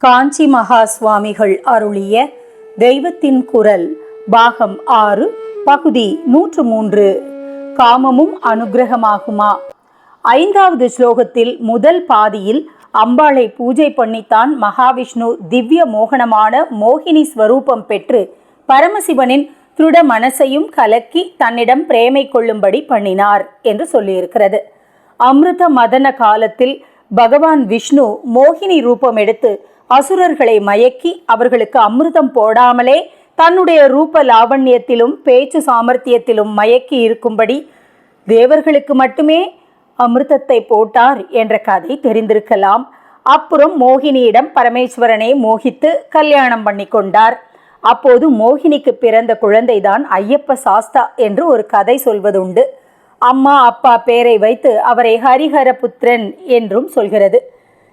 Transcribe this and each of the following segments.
காஞ்சி மகா சுவாமிகள் அருளிய தெய்வத்தின் குரல் பாகம் 6 பகுதி 103 காமமும் அனுக்கிரகமாகுமா. 5வது ஸ்லோகத்தில் முதல் பாதியில் அம்பாளை பூஜை பண்ணித்தான் மகாவிஷ்ணு திவ்ய மோகனமான மோகினி ஸ்வரூபம் பெற்று பரமசிவனின் திருட மனசையும் கலக்கி தன்னிடம் பிரேமை கொள்ளும்படி பண்ணினார் என்று சொல்லியிருக்கிறது. அமிர்த மதன காலத்தில் பகவான் விஷ்ணு மோகினி ரூபம் எடுத்து அசுரர்களை மயக்கி அவர்களுக்கு அமிர்தம் போடாமலே தன்னுடைய ரூப லாவண்யத்திலும் பேச்சு சாமர்த்தியத்திலும் மயக்கி இருக்கும்படி தேவர்களுக்கு மட்டுமே அமிர்தத்தை போட்டார் என்ற கதை தெரிந்திருக்கலாம். அப்புறம் மோகினியிடம் பரமேஸ்வரனை மோகித்து கல்யாணம் பண்ணி கொண்டார். அப்போது மோகினிக்கு பிறந்த குழந்தைதான் ஐயப்ப சாஸ்தா என்று ஒரு கதை சொல்வதுண்டு. அம்மா அப்பா பேரை வைத்து அவரை ஹரிஹர புத்திரன் என்றும் சொல்கிறது.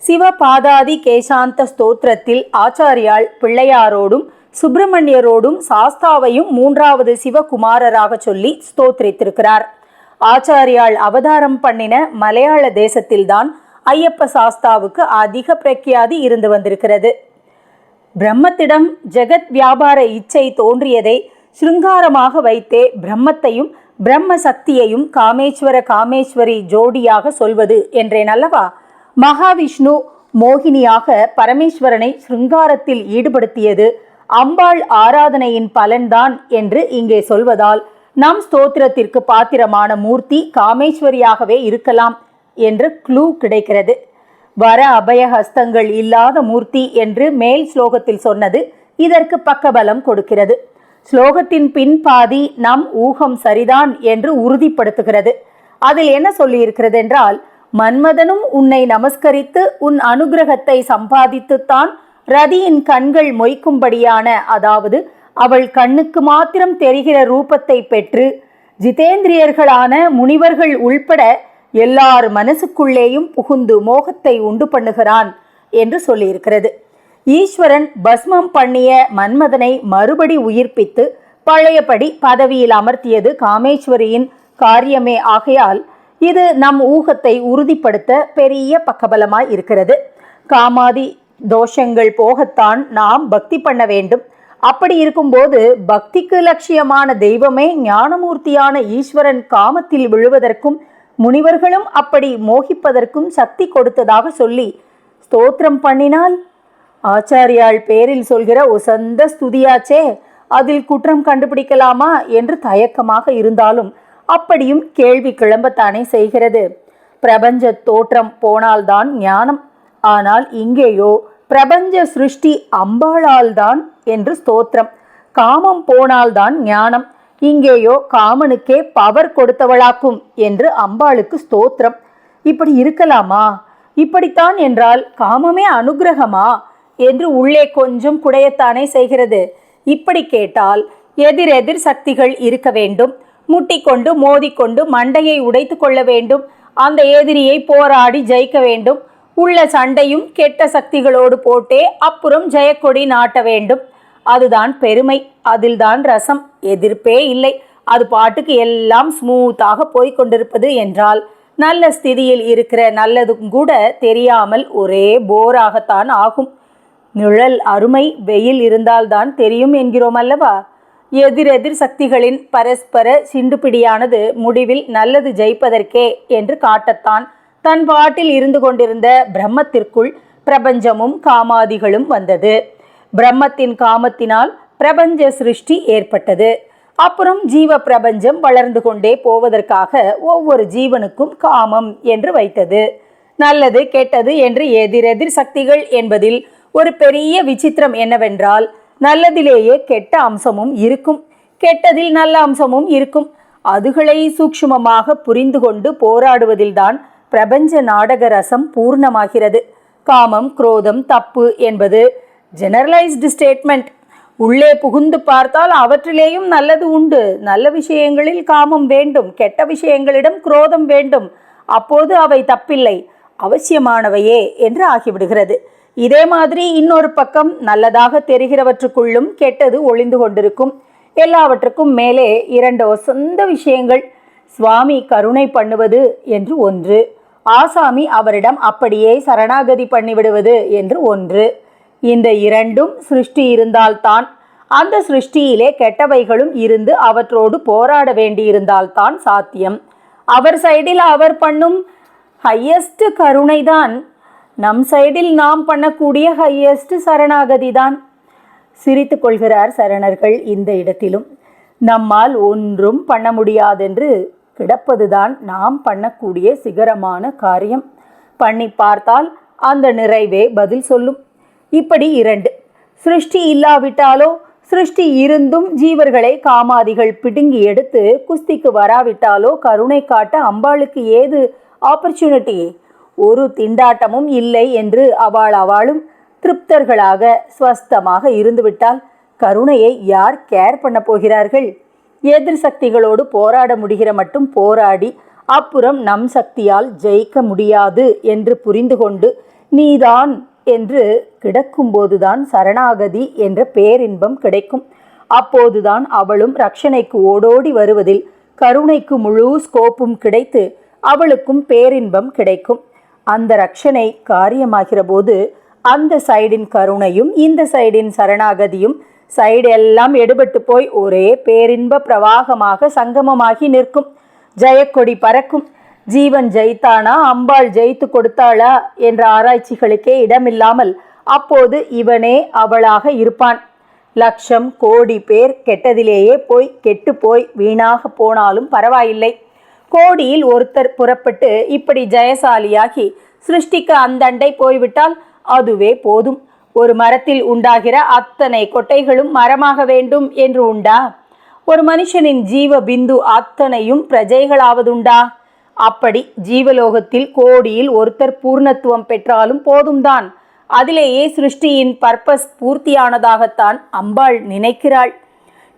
சிவபாதாதி கேசாந்த ஸ்தோத்திரத்தில் ஆச்சாரியால் பிள்ளையாரோடும் சுப்பிரமணியரோடும் சாஸ்தாவையும் 3வது சிவகுமாரராக சொல்லி ஸ்தோத்திரித்திருக்கிறார். ஆச்சாரியால் அவதாரம் பண்ணின மலையாள தேசத்தில்தான் ஐயப்ப சாஸ்தாவுக்கு அதிக பிரக்யாதி இருந்து வந்திருக்கிறது. பிரம்மத்திடம் ஜெகத் வியாபார இச்சை தோன்றியதை சிருங்காரமாக வைத்தே பிரம்மத்தையும் பிரம்ம சக்தியையும் காமேஸ்வர காமேஸ்வரி ஜோடியாக சொல்வது என்றேன் அல்லவா. மகாவிஷ்ணு மோகினியாக பரமேஸ்வரனை சிருங்காரத்தில் ஈடுபடுத்தியது அம்பாள் ஆராதனையின் பலன்தான் என்று இங்கே சொல்வதால் நம் ஸ்தோத்திரத்திற்கு பாத்திரமான மூர்த்தி காமேஸ்வரியாகவே இருக்கலாம் என்று க்ளூ கிடைக்கிறது. வர அபயஹஸ்தங்கள் இல்லாத மூர்த்தி என்று மேல் ஸ்லோகத்தில் சொன்னது இதற்கு பக்கபலம் கொடுக்கிறது. ஸ்லோகத்தின் பின்பாதி நம் ஊகம் சரிதான் என்று உறுதிப்படுத்துகிறது. அதில் என்ன சொல்லியிருக்கிறது என்றால், மன்மதனும் உன்னை நமஸ்கரித்து உன் அனுகிரகத்தை சம்பாதித்துத்தான் ரதியின் கண்கள் மொய்க்கும்படியான, அதாவது அவள் கண்ணுக்கு மாத்திரம் தெரிகிற ரூபத்தை பெற்று ஜிதேந்திரியர்களான முனிவர்கள் உள்பட எல்லார் மனசுக்குள்ளேயும் புகுந்து மோகத்தை உண்டு பண்ணுகிறான் என்று சொல்லியிருக்கிறது. ஈஸ்வரன் பஸ்மம் பண்ணிய மன்மதனை மறுபடி உயிர்ப்பித்து பழையபடி பதவியில் அமர்த்தியது காமேஸ்வரியின் காரியமே. ஆகையால் இது நம் ஊகத்தை உறுதிப்படுத்த பெரிய பக்கபலமாய் இருக்கிறது. காமாதி தோஷங்கள் போகத்தான் நாம் பக்தி பண்ண வேண்டும். அப்படி இருக்கும்போது பக்திக்கு லட்சியமான தெய்வமே ஞானமூர்த்தியான ஈஸ்வரன் காமத்தில் விழுவதற்கும் முனிவர்களும் அப்படி மோகிப்பதற்கும் சக்தி கொடுத்ததாக சொல்லி ஸ்தோத்திரம் பண்ணினால் ஆச்சாரியால் பேரில் சொல்கிற உசந்த ஸ்துதியாச்சே, அதில் குற்றம் கண்டுபிடிக்கலாமா என்று தயக்கமாக இருந்தாலும் அப்படியும் கேள்வி கிளம்பத்தானே செய்கிறது. பிரபஞ்ச தோற்றம் போனால்தான் ஞானம். ஆனால் இங்கேயோ பிரபஞ்ச சிருஷ்டி அம்பாளால்தான் என்று ஸ்தோத்திரம். காமம் போனால்தான் ஞானம். இங்கேயோ காமனுக்கே பவர் கொடுத்தவளாக்கும் என்று அம்பாளுக்கு ஸ்தோத்திரம். இப்படி இருக்கலாமா? இப்படித்தான் என்றால் காமமே அனுக்கிரகமா என்று உள்ளே கொஞ்சம் குடையத்தானே செய்கிறது. இப்படி கேட்டால் எதிரெதிர் சக்திகள் இருக்க வேண்டும். முட்டிக்கொண்டு மோதிக்கொண்டு மண்டையை உடைத்து கொள்ள வேண்டும். அந்த எதிரியை போராடி ஜெயிக்க வேண்டும். உள்ள சண்டையும் கெட்ட சக்திகளோடு போட்டே அப்புறம் ஜெயக்கொடி நாட்ட வேண்டும். அதுதான் பெருமை, அதில்தான் ரசம். எதிர்ப்பே இல்லை, அது பாட்டுக்கு எல்லாம் ஸ்மூத்தாக போய்கொண்டிருப்பது என்றால் நல்ல ஸ்திதியில் இருக்கிற நல்லதும் கூட தெரியாமல் ஒரே போராகத்தான் ஆகும். நிழல் அருமை வெயில் இருந்தால்தான் தெரியும் என்கிறோம் அல்லவா. எதிரெதிர் சக்திகளின் பரஸ்பர சிண்டுபிடியானது முடிவில் நல்லது ஜெயிப்பதற்கே என்று காட்டத்தான் தன் பாட்டில் இருந்து கொண்டிருந்த பிரம்மத்திற்குள் பிரபஞ்சமும் காமாதிகளும் வந்தது. பிரம்மத்தின் காமத்தினால் பிரபஞ்ச சிருஷ்டி ஏற்பட்டது. அப்புறம் ஜீவ பிரபஞ்சம் வளர்ந்து கொண்டே போவதற்காக ஒவ்வொரு ஜீவனுக்கும் காமம் என்று வைத்தது. நல்லது கெட்டது என்று எதிரெதிர் சக்திகள் என்பதில் ஒரு பெரிய விசித்திரம் என்னவென்றால், நல்லதிலேயே கெட்ட அம்சமும் இருக்கும், கெட்டதில் நல்ல அம்சமும் இருக்கும். அதுகளை சூக்ஷ்மமாக புரிந்து கொண்டு போராடுவதில்தான் பிரபஞ்ச நாடக ரசம் பூர்ணமாகிறது. காமம் குரோதம் தப்பு என்பது ஜெனரலைஸ்டு ஸ்டேட்மெண்ட். உள்ளே புகுந்து பார்த்தால் அவற்றிலேயும் நல்லது உண்டு. நல்ல விஷயங்களில் காமம் வேண்டும், கெட்ட விஷயங்களிடம் குரோதம் வேண்டும். அப்போது அவை தப்பில்லை, அவசியமானவையே என்று ஆகிவிடுகிறது. இதே மாதிரி இன்னொரு பக்கம் நல்லதாக தெரிகிறவற்றுக்குள்ளும் கெட்டது ஒளிந்து கொண்டிருக்கும். எல்லாவற்றுக்கும் மேலே 2 வசந்த விஷயங்கள். சுவாமி கருணை பண்ணுவது என்று ஒன்று, ஆசாமி அவரிடம் அப்படியே சரணாகதி பண்ணிவிடுவது என்று ஒன்று. இந்த இரண்டும் சிருஷ்டி இருந்தால்தான், அந்த சிருஷ்டியிலே கெட்டவைகளும் இருந்து அவற்றோடு போராட வேண்டியிருந்தால்தான் சாத்தியம். அவர் சைடில் அவர் பண்ணும் ஹையஸ்ட் கருணைதான் நம் சைடில் நாம் பண்ணக்கூடிய ஹையஸ்ட் சரணாகதி தான். சிரித்து கொள்கிறார் சரணர்கள். இந்த இடத்திலும் நம்மால் ஒன்றும் பண்ண முடியாதென்று கிடப்பதுதான் நாம் பண்ணக்கூடிய சிகரமான காரியம். பண்ணி பார்த்தால் அந்த நிறைவே பதில் சொல்லும். இப்படி இரண்டு, சிருஷ்டி இல்லாவிட்டாலோ சிருஷ்டி இருந்தும் ஜீவர்களை காமாதிகள் பிடுங்கி எடுத்து குஸ்திக்கு வராவிட்டாலோ கருணை காட்ட அம்பாளுக்கு ஏது ஆப்பர்ச்சுனிட்டி? ஒரு திண்டாட்டமும் இல்லை என்று அவளும் திருப்தர்களாக ஸ்வஸ்தமாக இருந்துவிட்டால் கருணையை யார் கேர் பண்ண போகிறார்கள்? எதிர் சக்திகளோடு போராட முடிகிற மட்டும் போராடி அப்புறம் நம் சக்தியால் ஜெயிக்க முடியாது என்று புரிந்து கொண்டு நீதான் என்று கிடக்கும்போதுதான் சரணாகதி என்ற பேரின்பம் கிடைக்கும். அப்போதுதான் அவளும் ரட்சணைக்கு ஓடோடி வருவதில் கருணைக்கு முழு ஸ்கோப்பும் கிடைத்து அவளுக்கும் பேரின்பம் கிடைக்கும். அந்த ரட்சணை காரியமாகிற போது அந்த சைடின் கருணையும் இந்த சைடின் சரணாகதியும் சைடு எல்லாம் எடுபட்டு போய் ஒரே பேரின்ப பிரவாகமாக சங்கமமாகி நிற்கும். ஜெயக்கொடி பறக்கும். ஜீவன் ஜெயித்தானா அம்பாள் ஜெயித்து கொடுத்தாளா என்ற ஆராய்ச்சிகளுக்கே இடமில்லாமல் அப்போது இவனே அவளாக இருப்பான். லட்சம் கோடி பேர் கெட்டதிலேயே போய் கெட்டு போய் வீணாக போனாலும் பரவாயில்லை. கோடியில் ஒருத்தர் புறப்பட்டு இப்படி ஜெயசாலியாகி சிருஷ்டிக்கு அந்தண்டை போய்விட்டால் அதுவே போதும். ஒரு மரத்தில் உண்டாகிற அத்தனை கொட்டைகளும் மரமாக வேண்டும் என்று உண்டா? ஒரு மனுஷனின் ஜீவ பிந்து அத்தனையும் பிரஜைகளாவதுண்டா? அப்படி ஜீவலோகத்தில் கோடியில் ஒருத்தர் பூர்ணத்துவம் பெற்றாலும் போதும்தான். அதிலேயே சிருஷ்டியின் பர்பஸ் பூர்த்தியானதாகத்தான் அம்பாள் நினைக்கிறாள்.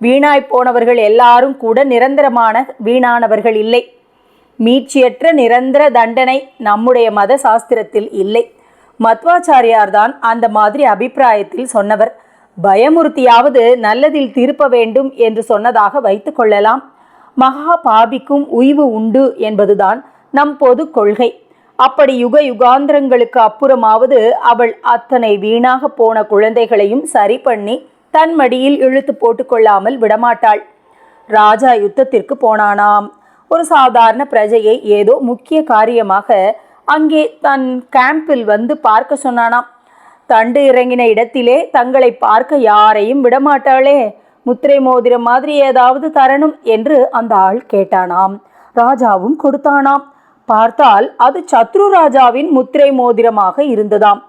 வீணாய் போனவர்கள் எல்லாரும் கூட நிரந்தரமான வீணானவர்கள் இல்லை. மீட்சியற்ற நிரந்தர தண்டனை நம்முடைய மத சாஸ்திரத்தில் இல்லை. மத்வாச்சாரியார்தான் அந்த மாதிரி அபிப்பிராயத்தில் சொன்னவர். பயமுறுத்தியாவது நல்லதில் திருப்ப வேண்டும் என்று சொன்னதாக வைத்து கொள்ளலாம். மகா பாபிக்கும் உய்வு உண்டு என்பதுதான் நம் பொது கொள்கை. அப்படி யுக யுகாந்திரங்களுக்கு அப்புறமாவது அவள் அத்தனை வீணாக போன குழந்தைகளையும் சரி பண்ணி தன் மடியில் இழுத்து போட்டுக்கொள்ளாமல் விடமாட்டாள். ராஜா யுத்தத்திற்கு போனானாம். ஒரு சாதாரண பிரஜையை ஏதோ முக்கிய காரியமாக அங்கே தன் கேம்பில் வந்து பார்க்க சொன்னானாம். தண்டு இறங்கின இடத்திலே தங்களை பார்க்க யாரையும் விடமாட்டாளே, முத்திரை மோதிரம் மாதிரி ஏதாவது தரணும் என்று அந்த ஆள் கேட்டானாம். ராஜாவும் கொடுத்தானாம். பார்த்தால் அது சத்ரு ராஜாவின் முத்திரை மோதிரமாக இருந்ததாம்.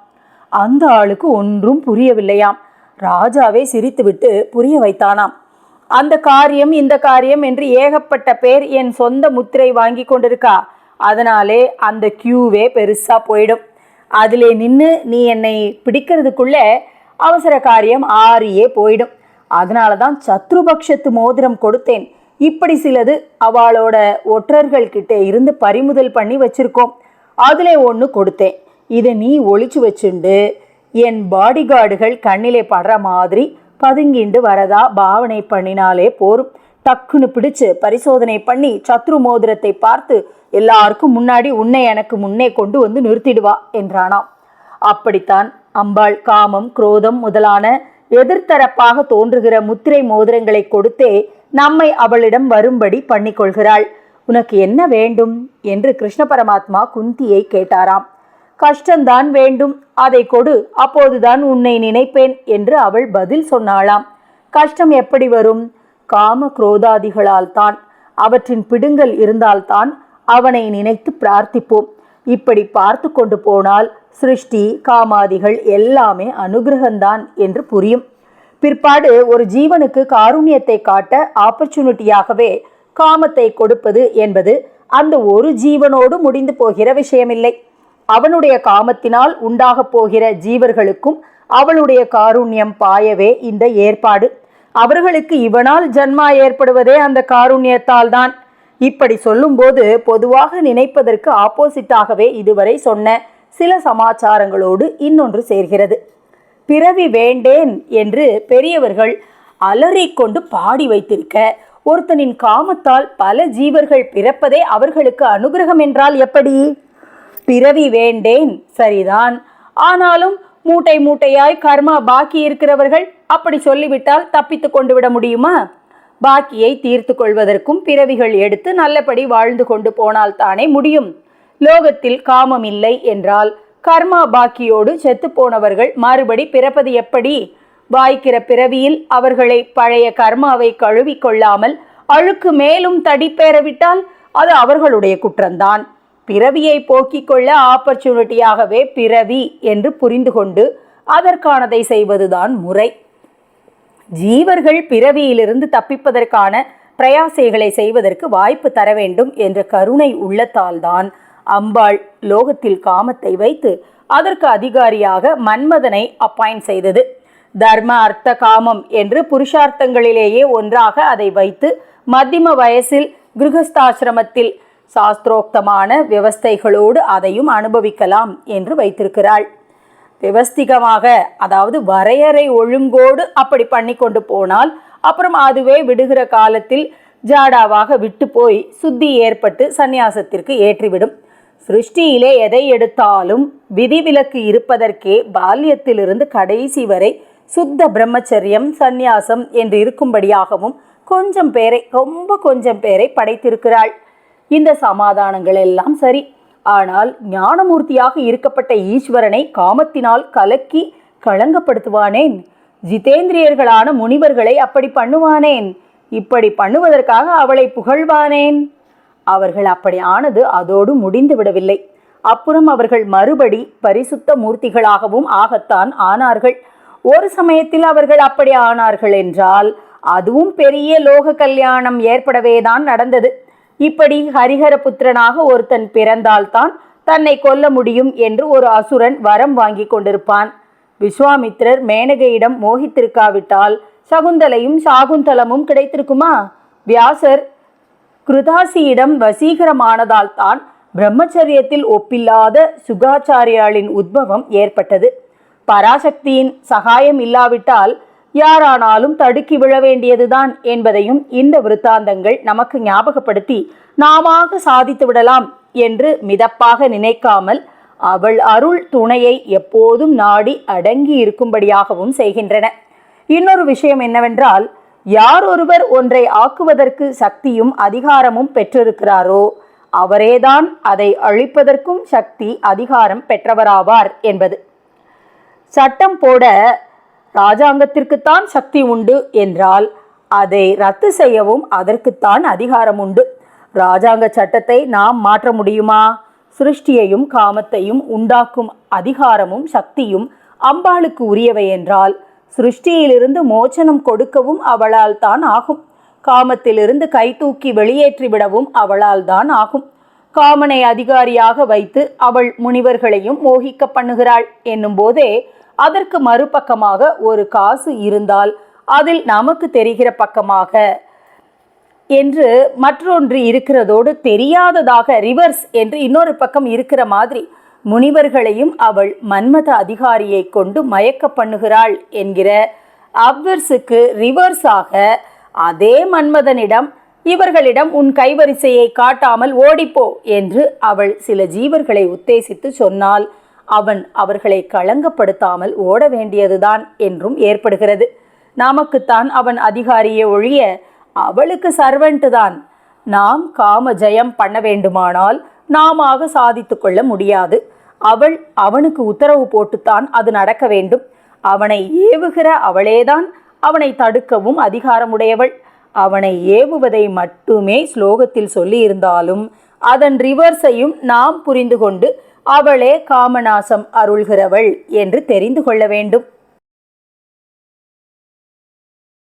அந்த ஆளுக்கு ஒன்றும் புரியவில்லையாம். ராஜாவே சிரித்துவிட்டு புரிய வைத்தானாம். அந்த காரியம் இந்த காரியம் என்று ஏகப்பட்ட பேர் என் சொந்த முத்திரை வாங்கி கொண்டிருக்கா, அதனாலே அந்த கியூவே பெருசா போயிடும். அதிலே நின்று நீ என்னை பிடிக்கிறதுக்குள்ள அவசர காரியம் ஆறியே போயிடும். அதனால தான் சத்ருபக்ஷத்து மோதிரம் கொடுத்தேன். இப்படி சிலது அவளோட ஒற்றர்கள் கிட்ட இருந்து பறிமுதல் பண்ணி வச்சிருக்கோம். அதிலே ஒன்று கொடுத்தேன். இதை நீ ஒளிச்சு வச்சுண்டு என் பாடிகார்டுகள் கண்ணிலே படுற மாதிரி பதுங்கிண்டு வரதா பாவனை பண்ணினாலே போரும். டக்குன்னு பிடிச்சு பரிசோதனை பண்ணி சத்ரு மோதிரத்தை பார்த்து எல்லாருக்கும் முன்னாடி உன்னை எனக்கு முன்னே கொண்டு வந்து நிறுத்திடுவா என்றானாம். அப்படித்தான் அம்பாள் காமம் குரோதம் முதலான எதிர்த்தரப்பாக தோன்றுகிற முத்திரை மோதிரங்களை கொடுத்தே நம்மை அவளிடம் வரும்படி பண்ணிக்கொள்கிறாள். உனக்கு என்ன வேண்டும் என்று கிருஷ்ண பரமாத்மா குந்தியை கேட்டாராம். கஷ்டம்தான் வேண்டும், அதை கொடு, அப்போதுதான் உன்னை நினைப்பேன் என்று அவள் பதில் சொன்னாளாம். கஷ்டம் எப்படி வரும்? காம குரோதாதிகளால் தான். அவற்றின் பிடுங்கல் இருந்தால்தான் அவனை நினைத்து பிரார்த்திப்போம். இப்படி பார்த்து கொண்டு போனால் சிருஷ்டி காமாதிகள் எல்லாமே அனுகிரகம்தான் என்று புரியும். பிற்பாடு ஒரு ஜீவனுக்கு காருண்யத்தை காட்ட ஆப்பர்ச்சுனிட்டியாகவே காமத்தை கொடுப்பது என்பது அந்த ஒரு ஜீவனோடு முடிந்து போகிற விஷயமில்லை. அவனுடைய காமத்தினால் உண்டாக போகிற ஜீவர்களுக்கும் அவளுடைய காருண்யம் பாயவே இந்த ஏற்பாடு. அவர்களுக்கு இவனால் ஜன்மா ஏற்படுவதே அந்த காருண்யத்தால் தான். இப்படி சொல்லும்போது பொதுவாக நினைப்பதற்கு ஆப்போசிட்டாகவே இதுவரை சொன்ன சில சமாச்சாரங்களோடு இன்னொன்று சேர்கிறது. பிறவி வேண்டேன் என்று பெரியவர்கள் அலறிக்கொண்டு பாடி வைத்திருக்க ஒருத்தனின் காமத்தால் பல ஜீவர்கள் பிறப்பதே அவர்களுக்கு அனுகிரகம் என்றால் எப்படி? பிறவி வேண்டேன் சரிதான், ஆனாலும் மூட்டை மூட்டையாய் கர்மா பாக்கி இருக்கிறவர்கள் அப்படி சொல்லிவிட்டால் தப்பித்து கொண்டு விட முடியுமா? பாக்கியை தீர்த்து கொள்வதற்கும் பிறவிகள் எடுத்து நல்லபடி வாழ்ந்து கொண்டு போனால் தானே முடியும். லோகத்தில் காமம் இல்லை என்றால் கர்மா பாக்கியோடு செத்து போனவர்கள் மறுபடி பிறப்பது எப்படி? வாய்க்கிற பிறவியில் அவர்களை பழைய கர்மாவை கழுவி கொள்ளாமல் அழுக்கு மேலும் தடிப்பேறவிட்டால் அது அவர்களுடைய குற்றம்தான். பிறவியை போக்கிக் கொள்ள ஆப்பர்ச்சுனிட்டியாகவே பிறவி என்று புரிந்து கொண்டு அதற்கானதை செய்வதுதான் முறை. ஜீவர்கள் பிறவியிலிருந்து தப்பிப்பதற்கான பிரயாசைகளை செய்வதற்கு வாய்ப்பு தர வேண்டும் என்ற கருணை உள்ளத்தால்தான் அம்பாள் லோகத்தில் காமத்தை வைத்து அதற்கு அதிகாரியாக மன்மதனை அப்பாயிண்ட் செய்தது. தர்ம அர்த்த காமம் என்று புருஷார்த்தங்களிலேயே ஒன்றாக அதை வைத்து மத்தியம வயசில் கிருஹஸ்தாசிரமத்தில் சாஸ்திரோக்தமான விவஸ்தைகளோடு அதையும் அனுபவிக்கலாம் என்று வைத்திருக்கிறாள். விவஸ்திகமாக, அதாவது வரையறை ஒழுங்கோடு அப்படி பண்ணி கொண்டு போனால் அப்புறம் அதுவே விடுகிற காலத்தில் ஜாடாவாக விட்டு போய் சுத்தி ஏற்பட்டு சந்நியாசத்திற்கு ஏற்றிவிடும். சிருஷ்டியிலே எதை எடுத்தாலும் விதிவிலக்கு இருப்பதற்கே பால்யத்திலிருந்து கடைசி வரை சுத்த பிரம்மச்சரியம் சந்நியாசம் என்று இருக்கும்படியாகவும் கொஞ்சம் பேரை, ரொம்ப கொஞ்சம் பேரை படைத்திருக்கிறாள். இந்த சமாதானங்கள் எல்லாம் சரி. ஆனால் ஞானமூர்த்தியாக இருக்கப்பட்ட ஈஸ்வரனை காமத்தினால் கலக்கி களங்கப்படுத்துவானேன்? ஜிதேந்திரியர்களான முனிவர்களை அப்படி பண்ணுவானேன்? இப்படி பண்ணுவதற்காக அவளை புகழ்வானேன்? அவர்கள் அப்படி ஆனது அதோடு முடிந்து விடவில்லை. அப்புறம் அவர்கள் மறுபடி பரிசுத்த மூர்த்திகளாகவும் ஆகத்தான் ஆனார்கள். ஒரு சமயத்தில் அவர்கள் அப்படி ஆனார்கள் என்றால் அதுவும் பெரிய லோக கல்யாணம் ஏற்படவேதான் நடந்தது. இப்படி ஹரிஹர புத்திரனாக ஒருத்தன் பிறந்தால்தான் தன்னை கொல்ல முடியும் என்று ஒரு அசுரன் வரம் வாங்கி கொண்டிருப்பான். விஸ்வாமித்திரர் மேனகையிடம் மோகித்திருக்காவிட்டால் சகுந்தலையும் சாகுந்தலமும் கிடைத்திருக்குமா? வியாசர் கிருதாசியிடம் வசீகரமானதால் தான் பிரம்மச்சரியத்தில் ஒப்பில்லாத சுகாச்சாரியாளின் உத்பவம் ஏற்பட்டது. பராசக்தியின் சகாயம் இல்லாவிட்டால் யாரானாலும் தடுக்கி விழ வேண்டியதுதான் என்பதையும் இந்த விருத்தாந்தங்கள் நமக்கு ஞாபகப்படுத்தி நாமாக சாதித்து விடலாம் என்று மிதப்பாக நினைக்காமல் அவள் அருள் துணையை எப்போதும் நாடி அடங்கி இருக்கும்படியாகவும் செய்கின்றன. இன்னொரு விஷயம் என்னவென்றால், யார் ஒருவர் ஒன்றை ஆக்குவதற்கு சக்தியும் அதிகாரமும் பெற்றிருக்கிறாரோ அவரேதான் அதை அழிப்பதற்கும் சக்தி அதிகாரம் பெற்றவராவார் என்பது. சட்டம் போட ராஜாங்கத்திற்குத்தான் சக்தி உண்டு என்றால் அதை ரத்து செய்யவும் அதற்குத்தான் அதிகாரம் உண்டு. ராஜாங்க சட்டத்தை நாம் மாற்ற முடியுமா? சிருஷ்டியையும் காமத்தையும் உண்டாக்கும் அதிகாரமும் சக்தியும் அம்பாளுக்கு உரியவை என்றால் சிருஷ்டியிலிருந்து மோச்சனம் கொடுக்கவும் அவளால் தான் ஆகும். காமத்திலிருந்து கை தூக்கி வெளியேற்றிவிடவும் அவளால் தான் ஆகும். காமனை அதிகாரியாக வைத்து அவள் முனிவர்களையும் மோகிக்க பண்ணுகிறாள் என்னும் போதே அதற்கு மறுபக்கமாக ஒரு காசு இருந்தால் அதில் நமக்கு தெரிகிற பக்கமாக என்று மற்றொன்று இருக்கிறதோடு தெரியாததாக ரிவர்ஸ் என்று இன்னொரு பக்கம் இருக்கிற மாதிரி முனிவர்களையும் அவள் மன்மத அதிகாரியை கொண்டு மயக்க பண்ணுகிறாள் என்கிற அப்வர்ஸுக்கு ரிவர்ஸாக அதே மன்மதனிடம் இவர்களிடம் உன் கைவரிசையை காட்டாமல் ஓடிப்போ என்று அவள் சில ஜீவர்களை உத்தேசித்து சொன்னால் அவன் அவர்களை களங்கப்படுத்தாமல் ஓட வேண்டியதுதான் என்றும் ஏற்படுகிறது. நமக்குத்தான் அவன் அதிகாரியை ஒழிய அவளுக்கு சர்வெண்ட் தான். நாம் காம ஜெயம் பண்ண வேண்டுமானால் நாம சாதித்து கொள்ள முடியாது. அவள் அவனுக்கு உத்தரவு போட்டுத்தான் அது நடக்க வேண்டும். அவனை ஏவுகிற அவளேதான் அவனை தடுக்கவும் அதிகாரமுடையவள். அவனை ஏவுவதை மட்டுமே ஸ்லோகத்தில் சொல்லியிருந்தாலும் அதன் ரிவர்ஸையும் நாம் புரிந்து கொண்டு அவளே காமநாசம் அருள்கிறவள் என்று தெரிந்து கொள்ள வேண்டும்.